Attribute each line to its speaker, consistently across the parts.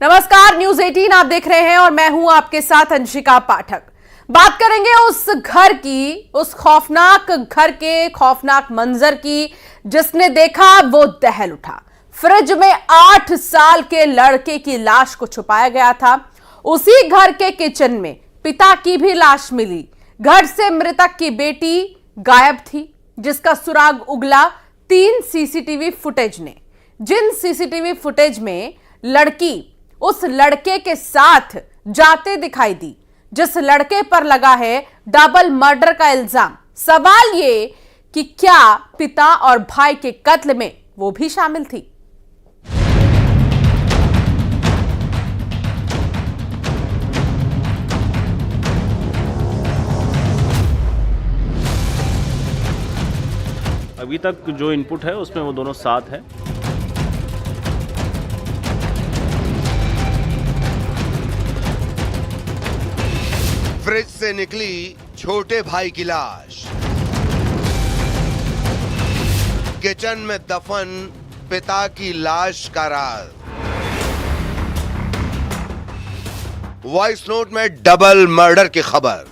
Speaker 1: नमस्कार, न्यूज 18 आप देख रहे हैं और मैं हूं आपके साथ अंशिका पाठक। बात करेंगे उस घर की, उस खौफनाक घर के खौफनाक मंजर की जिसने देखा वो दहल उठा। फ्रिज में 8 साल के लड़के की लाश को छुपाया गया था। उसी घर के किचन में पिता की भी लाश मिली। घर से मृतक की बेटी गायब थी, जिसका सुराग उगला 3 सीसीटीवी फुटेज ने। जिन सीसीटीवी फुटेज में लड़की उस लड़के के साथ जाते दिखाई दी जिस लड़के पर लगा है डबल मर्डर का इल्जाम। सवाल ये कि क्या पिता और भाई के कत्ल में वो भी शामिल थी?
Speaker 2: अभी तक जो इनपुट है उसमें वो दोनों साथ हैं।
Speaker 3: फ्रिज से निकली छोटे भाई की लाश, किचन में दफन पिता की लाश का राज, वॉइस नोट में डबल मर्डर की खबर,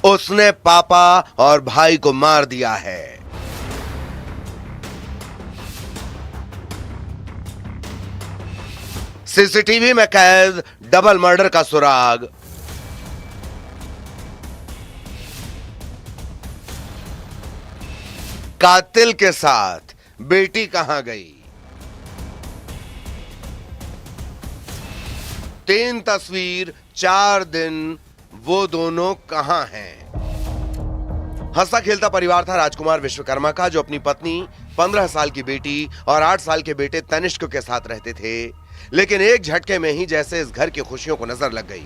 Speaker 3: उसने पापा और भाई को मार दिया है। सीसीटीवी में कैद डबल मर्डर का सुराग, कातिल के साथ बेटी कहां गई? 3 तस्वीर 4 दिन, वो दोनों कहां हैं? हंसता खेलता परिवार था राजकुमार विश्वकर्मा का, जो अपनी पत्नी, 15 साल की बेटी और 8 साल के बेटे तनिष्क के साथ रहते थे। लेकिन एक झटके में ही जैसे इस घर की खुशियों को नजर लग गई।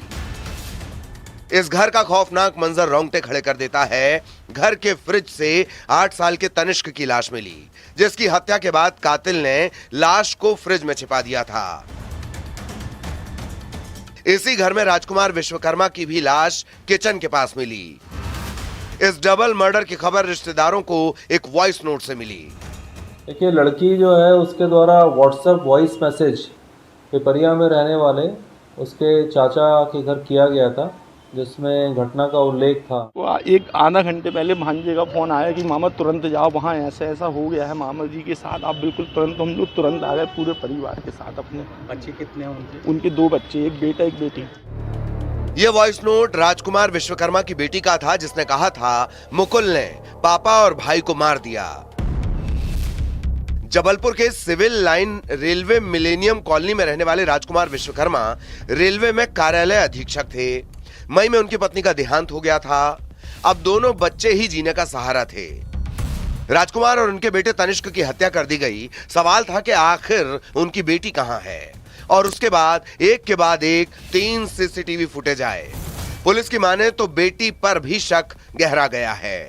Speaker 3: इस घर का खौफनाक मंजर रोंगटे खड़े कर देता है। घर के फ्रिज से 8 साल के तनिष्क की लाश मिली, जिसकी हत्या के बाद कातिल ने लाश को फ्रिज में छिपा दिया था। इसी घर में राजकुमार विश्वकर्मा की भी लाश किचन के पास मिली। इस डबल मर्डर की खबर रिश्तेदारों को एक वॉइस नोट से मिली।
Speaker 4: देखिए, लड़की जो है उसके द्वारा व्हाट्सएप वॉइस मैसेज पिपरिया में रहने वाले उसके चाचा के घर किया गया था, जिसमें घटना का उल्लेख था।
Speaker 5: वो एक आधा घंटे पहले भांजे का फ़ोन आया कि मामा तुरंत जाओ, वहाँ ऐसा ऐसा हो गया है मामा जी के साथ, आप बिल्कुल तुरंत। हम लोग तुरंत आ गए पूरे परिवार के साथ अपने।
Speaker 6: बच्चे कितने हैं उनके?
Speaker 5: उनके 2 बच्चे, एक बेटा एक बेटी।
Speaker 3: ये वॉइस नोट राजकुमार विश्वकर्मा की बेटी का था, जिसने कहा था मुकुल ने पापा और भाई को मार दिया। जबलपुर के civil line railway millennium colony में रहने वाले राजकुमार विश्वकर्मा रेलवे में कार्यालय अधीक्षक थे। मई में उनकी पत्नी का देहांत हो गया था। अब दोनों बच्चे ही जीने का सहारा थे। राजकुमार और उनके बेटे तनिष्क की हत्या कर दी गई। सवाल था कि आखिर उनकी बेटी कहां है? और उसके बाद एक के बाद एक 3 सीसीटीवी फुटेज आए। पुलिस की माने तो बेटी पर भी शक गहरा गया है।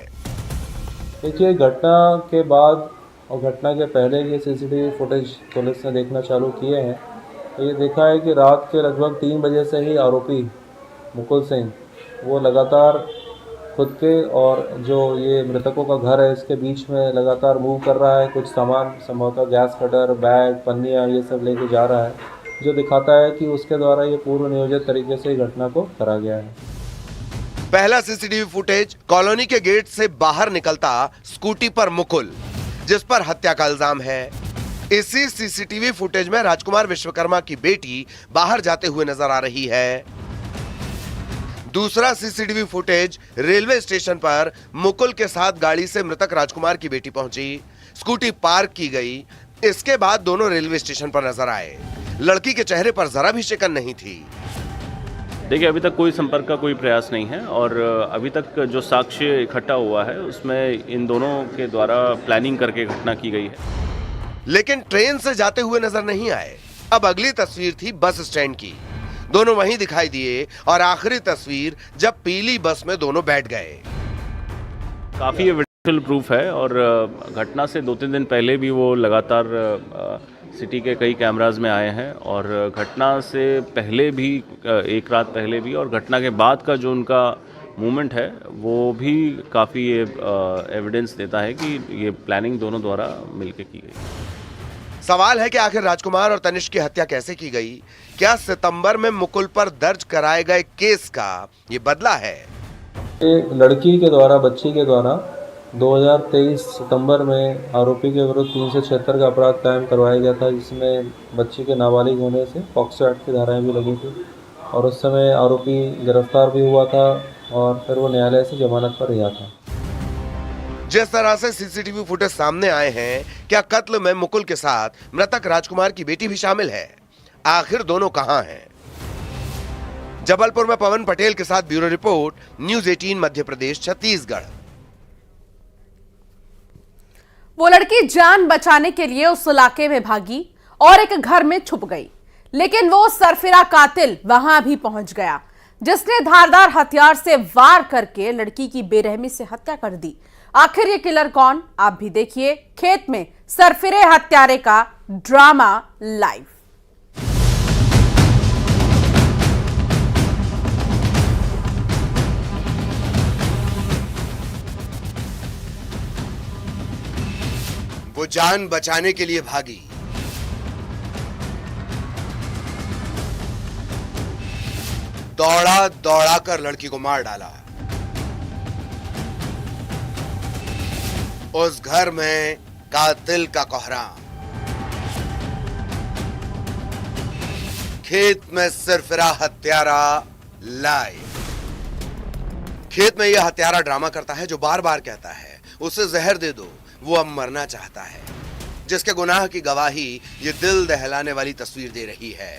Speaker 4: देखिए, घटना के बाद और घटना के पहले के सीसीटीवी फुटेज पुलिस ने देखना चालू किए हैं। तो ये देखा है कि रात के लगभग 3 बजे से ही आरोपी मुकुल सिंह वो लगातार खुद के और जो ये मृतकों का घर है इसके बीच में लगातार मूव कर रहा है। कुछ सामान, संभवतः गैस कटर, बैग, पन्नियाँ, ये सब लेके जा रहा है, जो दिखाता है कि उसके द्वारा ये पूर्व नियोजित तरीके से घटना को करा गया है।
Speaker 3: पहला सीसीटीवी फुटेज कॉलोनी के गेट से बाहर निकलता स्कूटी पर मुकुल, जिस पर हत्या का इल्जाम है। इसी सीसीटीवी फुटेज में राजकुमार विश्वकर्मा की बेटी बाहर जाते हुए नजर आ रही है। दूसरा सीसीटीवी फुटेज रेलवे स्टेशन पर मुकुल के साथ गाड़ी से मृतक राजकुमार की बेटी पहुंची, स्कूटी पार्क की गई। इसके बाद दोनों रेलवे स्टेशन पर नजर आए। लड़की के चेहरे पर जरा भी शिकन नहीं थी।
Speaker 2: देखिए, अभी तक कोई संपर्क का कोई प्रयास नहीं है और अभी तक जो साक्ष्य इकट्ठा हुआ है उसमें इन दोनों के द्वारा प्लानिंग करके घटना की गई है।
Speaker 3: लेकिन ट्रेन से जाते हुए नजर नहीं आए। अब अगली तस्वीर थी बस स्टैंड की। दोनों वहीं दिखाई दिए और आखिरी तस्वीर जब पीली बस में दोनों बैठ गए।
Speaker 2: काफ़ी एविडेंशियल प्रूफ है और घटना से 2-3 दिन पहले भी वो लगातार सिटी के कई कैमराज में आए हैं और घटना से पहले भी, एक रात पहले भी, और घटना के बाद का जो उनका मूवमेंट है वो भी काफ़ी एविडेंस देता है कि ये प्लानिंग दोनों द्वारा मिलकर की गई।
Speaker 3: सवाल है कि आखिर राजकुमार और तनिष्क की हत्या कैसे की गई? क्या सितंबर में मुकुल पर दर्ज कराए गए केस का ये बदला है?
Speaker 4: एक लड़की के द्वारा, बच्ची के द्वारा 2023 सितंबर में आरोपी के विरुद्ध 376 का अपराध कायम करवाया गया था, जिसमें बच्ची के नाबालिग होने से पॉक्सो एक्ट की धाराएं भी लगी थी और उस समय आरोपी गिरफ्तार भी हुआ था और फिर वो न्यायालय से जमानत पर रिहा था।
Speaker 3: जिस तरह से सीसीटीवी फुटेज सामने आए हैं, क्या कत्ल में मुकुल के साथ मृतक राजकुमार की बेटी भी शामिल है? आखिर दोनों कहां हैं? जबलपुर में पवन पटेल के साथ bureau report, news 18 Madhya Pradesh Chhattisgarh.
Speaker 1: वो लड़की जान बचाने के लिए उस इलाके में भागी और एक घर में छुप गई, लेकिन वो सरफिरा कातिल वहां भी पहुंच गया, जिसने धारदार हथियार से वार करके लड़की की बेरहमी से हत्या कर दी। आखिर ये किलर कौन? आप भी देखिए खेत में सरफिरे हत्यारे का ड्रामा लाइव।
Speaker 3: वो जान बचाने के लिए भागी, दौड़ा दौड़ा कर लड़की को मार डाला। उस घर में कातिल का कोहराम, खेत में सिरफिरा हत्यारा लाइव। खेत में यह हत्यारा ड्रामा करता है जो बार बार कहता है उसे जहर दे दो, वो अब मरना चाहता है, जिसके गुनाह की गवाही ये दिल दहलाने वाली तस्वीर दे रही है।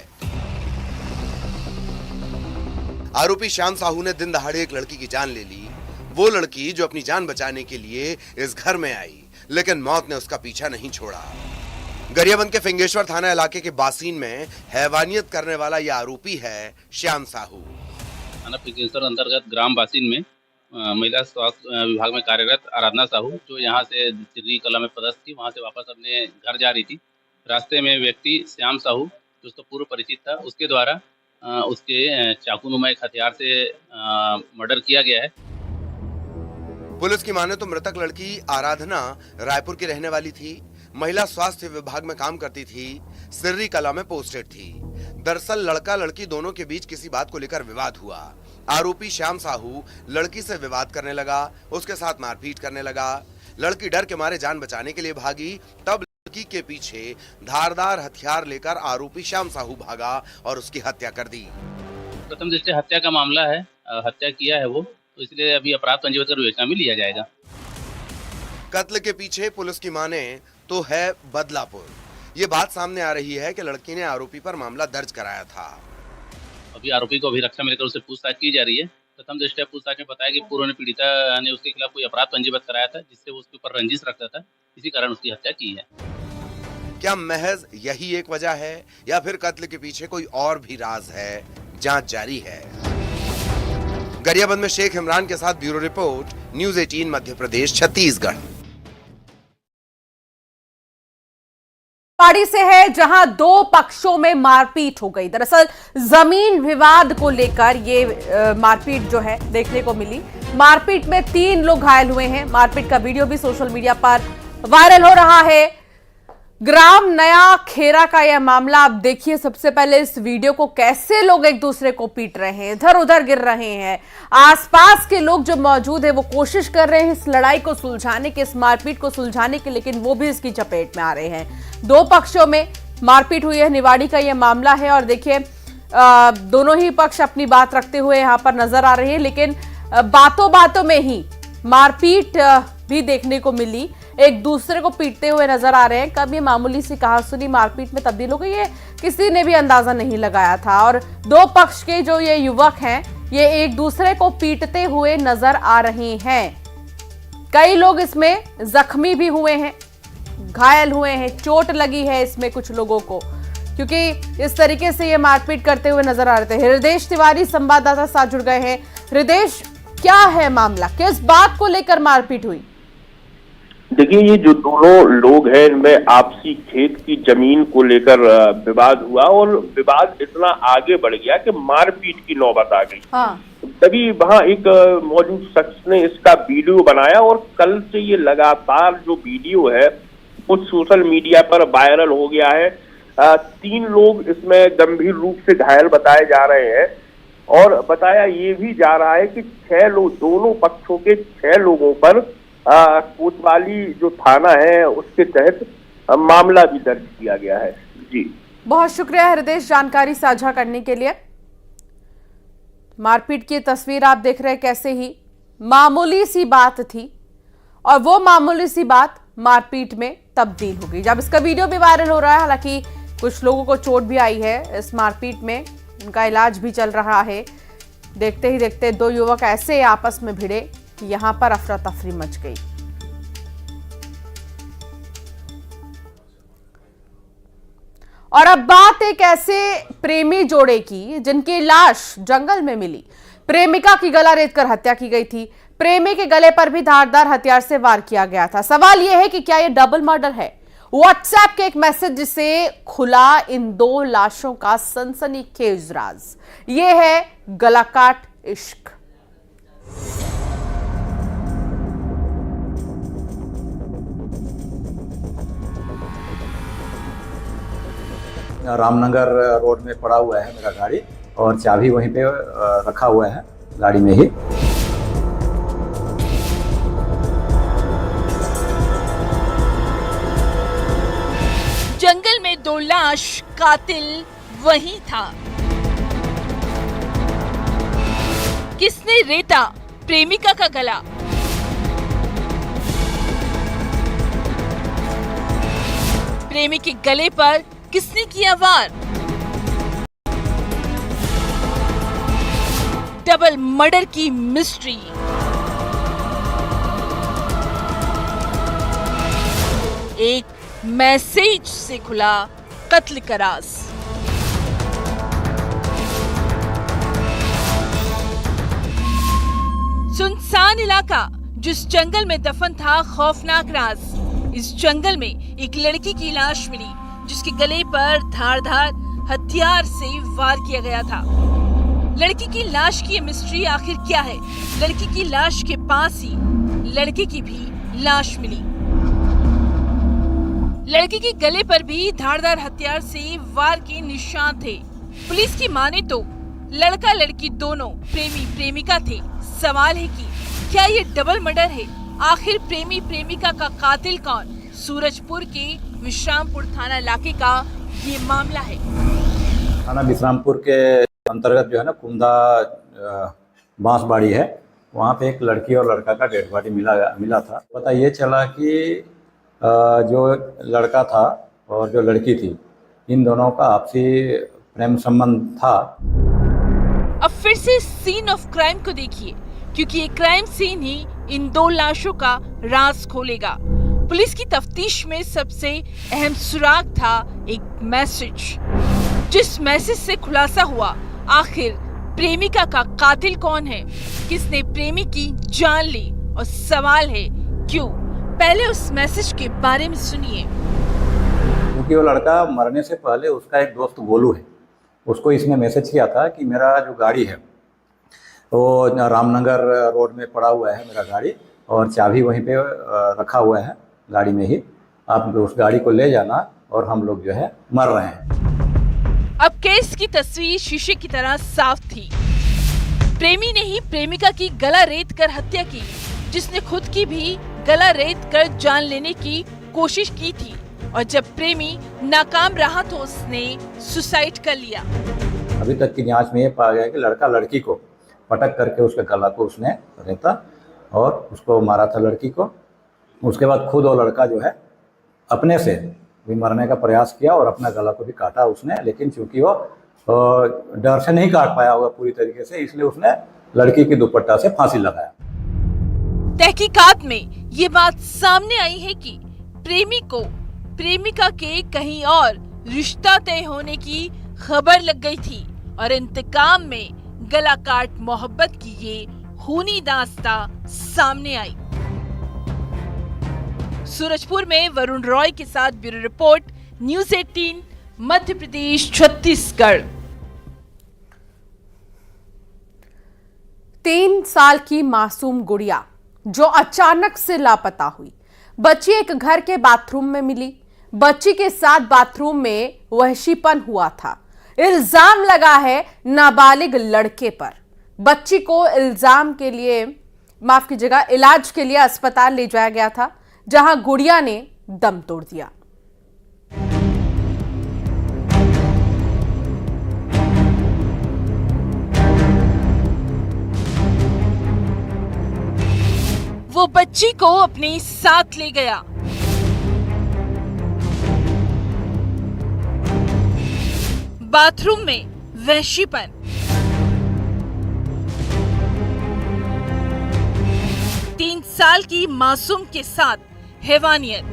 Speaker 3: आरोपी श्याम साहू ने दिन दहाड़े एक लड़की की जान ले ली। वो लड़की जो अपनी जान बचाने के लिए इस घर में आई, लेकिन मौत ने उसका पीछा नहीं छोड़ा। गरियाबंद के फिंगेश्वर थाना इलाके के बासीन में हैवानियत करने वाला यह आरोपी है श्याम साहू।
Speaker 6: थाना फिंगेश्वर अंतर्गत ग्राम बासीन में महिला स्वास्थ्य विभाग में कार्यरत आराधना साहू, जो यहाँ से सिर्री कला में पदस्थ थी, वहाँ से वापस अपने घर जा रही थी। रास्ते में व्यक्ति श्याम साहू, जो उसको पूर्व परिचित था, उसके द्वारा उसके चाकूनुमा एक हथियार से मर्डर किया गया है।
Speaker 3: पुलिस की माने तो मृतक लड़की आराधना रायपुर की रहने वाली थी, महिला स्वास्थ्य विभाग में काम करती थी, सिर्री कला में पोस्टेड थी। दरअसल लड़का लड़की दोनों के बीच किसी बात को लेकर विवाद हुआ। आरोपी श्याम साहू लड़की से विवाद करने लगा, उसके साथ मारपीट करने लगा। लड़की डर के मारे जान बचाने के लिए भागी, तब लड़की के पीछे धारदार हथियार लेकर आरोपी श्याम साहू भागा और उसकी हत्या कर दी।
Speaker 6: प्रथम दृष्टया हत्या का मामला है, हत्या किया है वो, तो इसलिए अभी अपराध पंजीबद्ध कर विवेचना में लिया जाएगा।
Speaker 3: कत्ल के पीछे पुलिस की माने तो है बदलापुर। ये बात सामने आ रही है कि लड़की ने आरोपी पर मामला दर्ज कराया था।
Speaker 6: अभी आरोपी को अभिरक्षा में लेकर उससे पूछताछ की जा रही है। प्रथम दृष्टया पूछताछ में बताया कि पूर्व में पीड़िता ने उसके खिलाफ कोई अपराध पंजीबद्ध कराया था, जिससे वो उसके ऊपर रंजिश रखता था, इसी कारण उसकी हत्या की है।
Speaker 3: क्या महज यही एक वजह है या फिर कत्ल के पीछे कोई और भी राज है? जांच जारी है। गरियाबंद में शेख इमरान के साथ bureau report, news 18 Madhya Pradesh Chhattisgarh.
Speaker 1: पहाड़ी से है जहां दो पक्षों में मारपीट हो गई। दरअसल जमीन विवाद को लेकर ये मारपीट जो है देखने को मिली। मारपीट में 3 लोग घायल हुए हैं। मारपीट का वीडियो भी सोशल मीडिया पर वायरल हो रहा है। ग्राम नया खेरा का यह मामला। आप देखिए सबसे पहले इस वीडियो को, कैसे लोग एक दूसरे को पीट रहे हैं, इधर उधर गिर रहे हैं। आसपास के लोग जो मौजूद है वो कोशिश कर रहे हैं इस लड़ाई को सुलझाने की, इस मारपीट को सुलझाने की, लेकिन वो भी इसकी चपेट में आ रहे हैं। 2 पक्षों में मारपीट हुई है। निवाड़ी का यह मामला है और देखिए दोनों ही पक्ष अपनी बात रखते हुए यहां पर नजर आ रहे हैं, लेकिन बातों बातों में ही मारपीट भी देखने को मिली। एक दूसरे को पीटते हुए नजर आ रहे हैं। कब ये मामूली सी कहासुनी मारपीट में तब्दील हो गई है, किसी ने भी अंदाजा नहीं लगाया था। और 2 पक्ष के जो ये युवक हैं, ये एक दूसरे को पीटते हुए नजर आ रहे हैं। कई लोग इसमें जख्मी भी हुए हैं, घायल हुए हैं, चोट लगी है इसमें कुछ लोगों को, क्योंकि इस तरीके से ये मारपीट करते हुए नजर आ रहे थे। हृदेश तिवारी संवाददाता साथ जुड़ गए हैं। हृदेश, क्या है मामला, किस बात को लेकर मारपीट हुई?
Speaker 7: देखिए, ये जो दोनों लोग हैं इनमें आपसी खेत की जमीन को लेकर विवाद हुआ और विवाद इतना आगे बढ़ गया कि मारपीट की नौबत आ गई। तभी वहां एक मौजूद शख्स ने इसका वीडियो बनाया और कल से ये लगातार जो वीडियो है वो सोशल मीडिया पर वायरल हो गया है। 3 लोग इसमें गंभीर रूप से घायल बताए जा रहे हैं और बताया ये भी जा रहा है कि 6 लोग, दोनों पक्षों के 6 लोगों पर कोतवाली जो थाना है उसके तहत मामला भी दर्ज किया गया है। जी,
Speaker 1: बहुत शुक्रिया हृदय जानकारी साझा करने के लिए। मारपीट की तस्वीर आप देख रहे हैं, कैसे ही मामूली सी बात थी और वो मामूली सी बात मारपीट में तब्दील हो गई। जब इसका वीडियो भी वायरल हो रहा है, हालांकि कुछ लोगों को चोट भी आई है इस मारपीट में, उनका इलाज भी चल रहा है। देखते ही देखते 2 युवक ऐसे आपस में भिड़े कि यहां पर अफरा तफरी मच गई। और अब बात एक ऐसे प्रेमी जोड़े की जिनकी लाश जंगल में मिली। प्रेमिका की गला रेतकर हत्या की गई थी। प्रेमी के गले पर भी धारदार हथियार से वार किया गया था। सवाल यह है कि क्या यह डबल मर्डर है? व्हाट्सएप के एक मैसेज से खुला इन 2 लाशों का सनसनीखेज राज। यह है गलाकाट इश्क।
Speaker 8: रामनगर रोड में पड़ा हुआ है मेरा गाड़ी और चाबी वहीं पे रखा हुआ है गाड़ी में ही।
Speaker 9: जंगल में 2 लाश, कातिल वहीं था। किसने रेता प्रेमिका का गला? प्रेमी के गले पर किसने किया वार? डबल मर्डर की मिस्ट्री। एक मैसेज से खुला कत्ल का राज। सुनसान इलाका, जिस जंगल में दफन था खौफनाक राज। इस जंगल में एक लड़की की लाश मिली जिसके गले पर धारदार हथियार से वार किया गया था। लड़की की लाश की ये मिस्ट्री आखिर क्या है? लड़की की लाश के पास ही लड़के की भी लाश मिली। लड़की के गले पर भी धारदार हथियार से वार के निशान थे। पुलिस की माने तो लड़का लड़की दोनों प्रेमी प्रेमिका थे। सवाल है कि क्या ये डबल मर्डर है? आखिर प्रेमी प्रेमिका का कातिल कौन? सूरजपुर के विश्रामपुर थाना इलाके का ये मामला है।
Speaker 8: थाना विश्रामपुर के अंतर्गत जो है ना कुंदा बांसबाड़ी है, वहाँ पे एक लड़की और लड़का का डेड बॉडी मिला था। पता ये चला कि जो लड़का था और जो लड़की थी, इन दोनों का आपसी प्रेम संबंध था।
Speaker 9: अब फिर से सीन ऑफ क्राइम को देखिए, क्योंकि ये क्राइम सीन ही इन 2 लाशों का राज खोलेगा। पुलिस की तफ्तीश में सबसे अहम सुराग था एक मैसेज, जिस मैसेज से खुलासा हुआ आखिर प्रेमिका का कातिल कौन है, किसने प्रेमी की जान ली और सवाल है क्यों। पहले उस मैसेज के बारे में सुनिए।
Speaker 8: क्योंकि वो लड़का मरने से पहले उसका एक दोस्त गोलू है, उसको इसने मैसेज किया था कि मेरा जो गाड़ी है वो रामनगर रोड में पड़ा हुआ है मेरा गाड़ी और चाबी वहीं पे रखा हुआ है गाड़ी में ही, आप उस गाड़ी को ले जाना और हम लोग जो है मर रहे हैं।
Speaker 9: अब केस की तस्वीर शीशे की तरह साफ थी। प्रेमी ने ही प्रेमिका की गला रेत कर हत्या की, जिसने खुद की भी गला रेत कर जान लेने की कोशिश की थी और जब प्रेमी नाकाम रहा तो उसने सुसाइड कर लिया।
Speaker 8: अभी तक की जांच में ये पाया गया कि लड़का लड़की को पटक करके उसके गला को उसने रेता और उसको मारा था लड़की को। उसके बाद खुद वो लड़का जो है अपने से भी मरने का प्रयास किया और अपना गला को भी काटा उसने, लेकिन चूंकि वो डर से नहीं काट पाया होगा पूरी तरीके से, इसलिए उसने लड़की की दुपट्टा से फांसी लगाया।
Speaker 9: तहकीकात में ये बात सामने आई है कि प्रेमी को प्रेमिका के कहीं और रिश्ता तय होने की खबर लग गई थी और इंतकाम में गला काट मोहब्बत की ये खूनी दास्तां सामने आई। सूरजपुर में वरुण रॉय के साथ bureau report, news 18, Madhya Pradesh, Chhattisgarh.
Speaker 1: 3 साल की मासूम गुड़िया जो अचानक से लापता हुई, बच्ची एक घर के बाथरूम में मिली। बच्ची के साथ बाथरूम में वहशीपन हुआ था। इल्जाम लगा है नाबालिग लड़के पर। बच्ची को इलाज के लिए अस्पताल ले जाया गया था, जहां गुड़िया ने दम तोड़ दिया।
Speaker 9: वो बच्ची को अपने साथ ले गया। बाथरूम में वहशीपन, 3 साल की मासूम के साथ हैवानियत,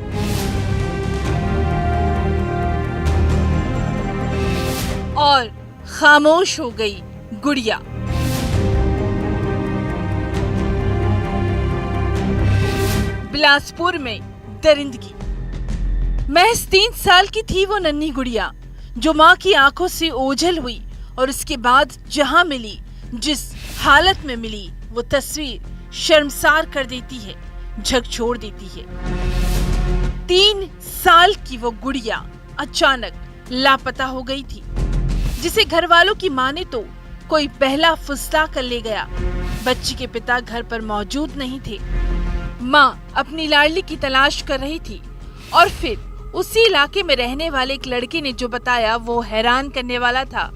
Speaker 9: और खामोश हो गई गुड़िया। बिलासपुर में दरिंदगी। महज 3 साल की थी वो नन्ही गुड़िया, जो माँ की आंखों से ओझल हुई और उसके बाद जहां मिली, जिस हालत में मिली, वो तस्वीर शर्मसार कर देती है, झकझोर देती है। 3 साल की वो गुड़िया अचानक लापता हो गई थी, जिसे घर वालों की माने तो कोई पहला फुसला कर ले गया। बच्ची के पिता घर पर मौजूद नहीं थे। माँ अपनी लाडली की तलाश कर रही थी और फिर उसी इलाके में रहने वाले एक लड़के ने जो बताया वो हैरान करने वाला था।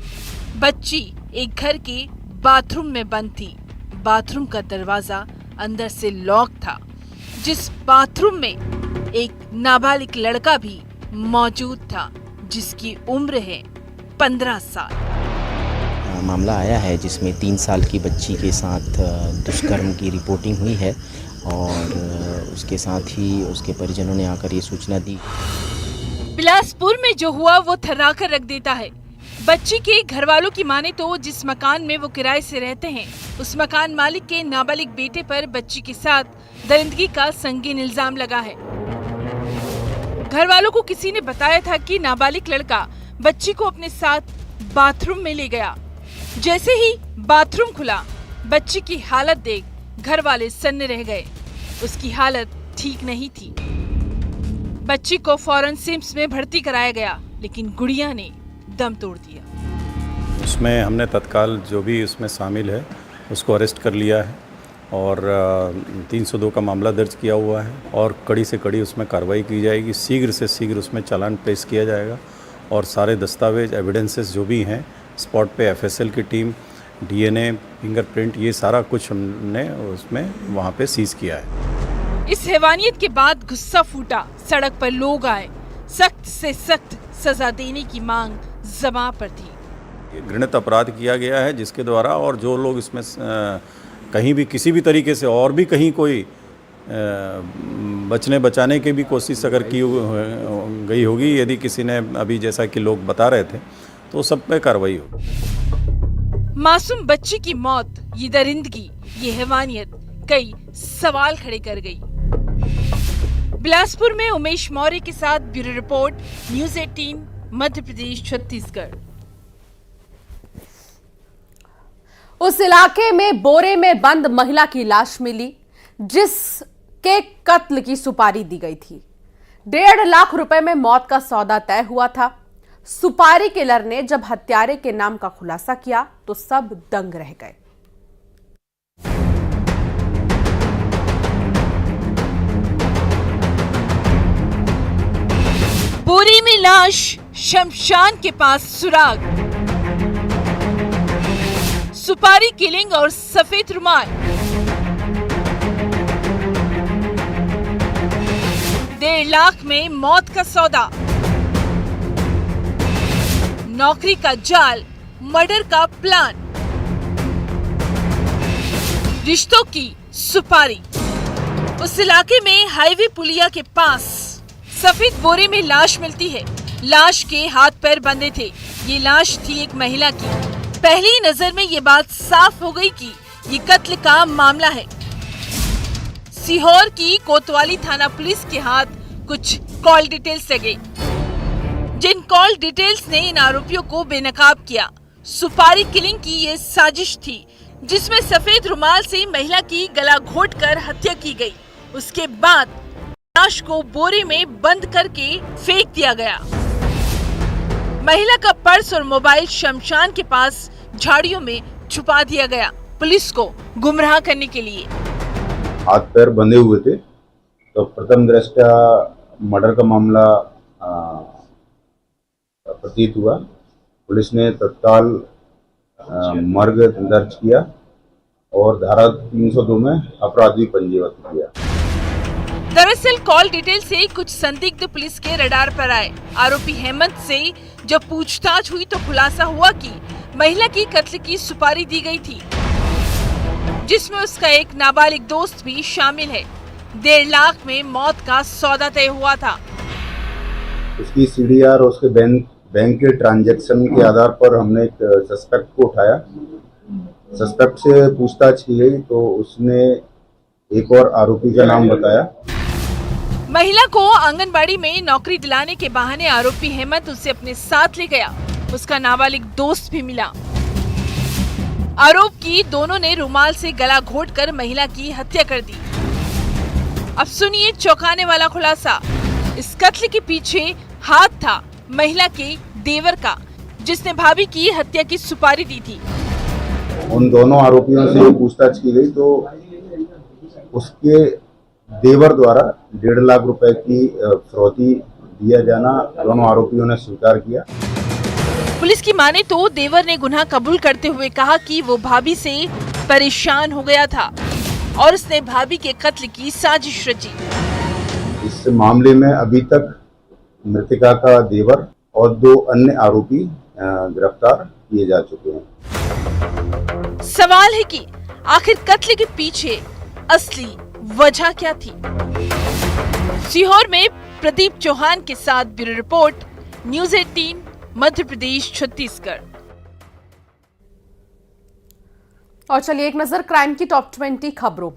Speaker 9: बच्ची एक घर के बाथरूम में बंद थी। बाथरूम का दरवाजा अंदर से लॉक था, जिस बाथरूम में एक नाबालिग लड़का भी मौजूद था, जिसकी उम्र है 15 साल।
Speaker 10: मामला आया है जिसमें 3 साल की बच्ची के साथ दुष्कर्म की रिपोर्टिंग हुई है और उसके साथ ही उसके परिजनों ने आकर ये सूचना दी।
Speaker 9: बिलासपुर में जो हुआ वो थर्रा कर रख देता है। बच्ची के घर वालों की माने तो जिस मकान में वो किराए से रहते हैं, उस मकान मालिक के नाबालिग बेटे पर बच्ची के साथ दरिंदगी का संगीन इल्जाम लगा है। घर वालों को किसी ने बताया था कि नाबालिग लड़का बच्ची को अपने साथ बाथरूम में ले गया। जैसे ही बाथरूम खुला, बच्ची की हालत देख घर वाले सन्न रह गए। उसकी हालत ठीक नहीं थी। बच्ची को फौरन सिम्स में भर्ती कराया गया, लेकिन गुड़िया ने दम तोड़ दिया।
Speaker 11: उसमें हमने तत्काल जो भी उसमें शामिल है उसको अरेस्ट कर लिया है और 302 का मामला दर्ज किया हुआ है और कड़ी से कड़ी उसमें कार्रवाई की जाएगी। शीघ्र से शीघ्र उसमें चालान पेश किया जाएगा और सारे दस्तावेज एविडेंसेस जो भी हैं, स्पॉट पे एफएसएल की टीम, डीएनए, फिंगरप्रिंट, ये सारा कुछ हमने उसमें वहाँ पे सीज किया है।
Speaker 9: इस हैवानियत के बाद गुस्सा फूटा। सड़क पर लोग आए। सख्त से सख्त सजा देने की मांग जमा पर थी।
Speaker 11: घृणित अपराध किया गया है जिसके द्वारा, और जो लोग इसमें कहीं भी किसी भी तरीके से और भी कहीं कोई बचाने की भी कोशिश अगर की गई होगी, यदि किसी ने अभी जैसा कि लोग बता रहे थे, तो सब पे कार्रवाई होगी।
Speaker 9: मासूम बच्ची की मौत, ये दरिंदगी, ये हैवानियत कई सवाल खड़े कर गई। बिलासपुर में उमेश मौर्य के साथ bureau report, news 18, Madhya Pradesh, Chhattisgarh.
Speaker 1: उस इलाके में बोरे में बंद महिला की लाश मिली, जिसके कत्ल की सुपारी दी गई थी। 1.5 लाख रुपए में मौत का सौदा तय हुआ था। सुपारी किलर ने जब हत्यारे के नाम का खुलासा किया तो सब दंग रह गए।
Speaker 9: बोरी में लाश, शमशान के पास सुराग, सुपारी किलिंग और सफेद रुमाल। 1.5 लाख में मौत का सौदा, नौकरी का जाल, मर्डर का प्लान, रिश्तों की सुपारी। उस इलाके में हाईवे पुलिया के पास सफेद बोरे में लाश मिलती है। लाश के हाथ पैर बंधे थे। ये लाश थी एक महिला की। पहली नजर में ये बात साफ हो गई कि ये कत्ल का मामला है। सीहोर की कोतवाली थाना पुलिस के हाथ कुछ कॉल डिटेल्स लगे, जिन कॉल डिटेल्स ने इन आरोपियों को बेनकाब किया। सुपारी किलिंग की ये साजिश थी, जिसमें सफेद रुमाल से महिला की गला घोंटकर हत्या की गई। उसके बाद लाश को बोरे में बंद करके फेंक दिया गया। महिला का पर्स और मोबाइल शमशान के पास झाड़ियों में छुपा दिया गया, पुलिस को गुमराह करने के लिए।
Speaker 12: हाथ पैर बंधे हुए थे, तो प्रथम दृष्टया मर्डर का मामला प्रतीत हुआ। पुलिस ने तत्काल मर्ग दर्ज किया और धारा 302 में अपराधी पंजीबद्ध किया।
Speaker 9: दरअसल कॉल डिटेल से कुछ संदिग्ध पुलिस के रडार पर आए। आरोपी हेमंत से जब पूछताछ हुई तो खुलासा हुआ कि महिला की कत्ल की सुपारी दी गई थी, जिसमें उसका एक नाबालिग दोस्त भी शामिल है। 1.5 लाख में मौत का सौदा तय हुआ था।
Speaker 12: उसकी सीडीआर और उसके बैंक के ट्रांजैक्शन के आधार पर हमने एक सस्पेक्ट को उठाया। सस्पेक्ट से पूछताछ की गई तो उसने एक और आरोपी का नाम बताया।
Speaker 9: महिला को आंगनबाड़ी में नौकरी दिलाने के बहाने आरोपी हेमंत उसे अपने साथ ले गया। उसका नाबालिग दोस्त भी मिला। आरोप की दोनों ने रुमाल से गला घोंटकर महिला की हत्या कर दी। अब सुनिए चौंकाने वाला खुलासा। इस कत्ल के पीछे हाथ था महिला के देवर का, जिसने भाभी की हत्या की सुपारी दी थी।
Speaker 12: उन दोनों आरोपियों से पूछताछ की गई तो उसके देवर द्वारा 1.5 लाख रुपए की फिरौती दिया जाना दोनों आरोपियों ने स्वीकार किया।
Speaker 9: पुलिस की माने तो देवर ने गुनाह कबूल करते हुए कहा कि वो भाभी से परेशान हो गया था और उसने भाभी के कत्ल की साजिश रची।
Speaker 12: इस मामले में अभी तक मृतका का देवर और 2 अन्य आरोपी गिरफ्तार किए जा चुके हैं।
Speaker 9: सवाल है कि आखिर कत्ल के पीछे असली वजह क्या थी? सीहोर में प्रदीप चौहान के साथ bureau report, news 18 Madhya Pradesh Chhattisgarh.
Speaker 1: और चलिए एक नजर क्राइम की टॉप 20 खबरों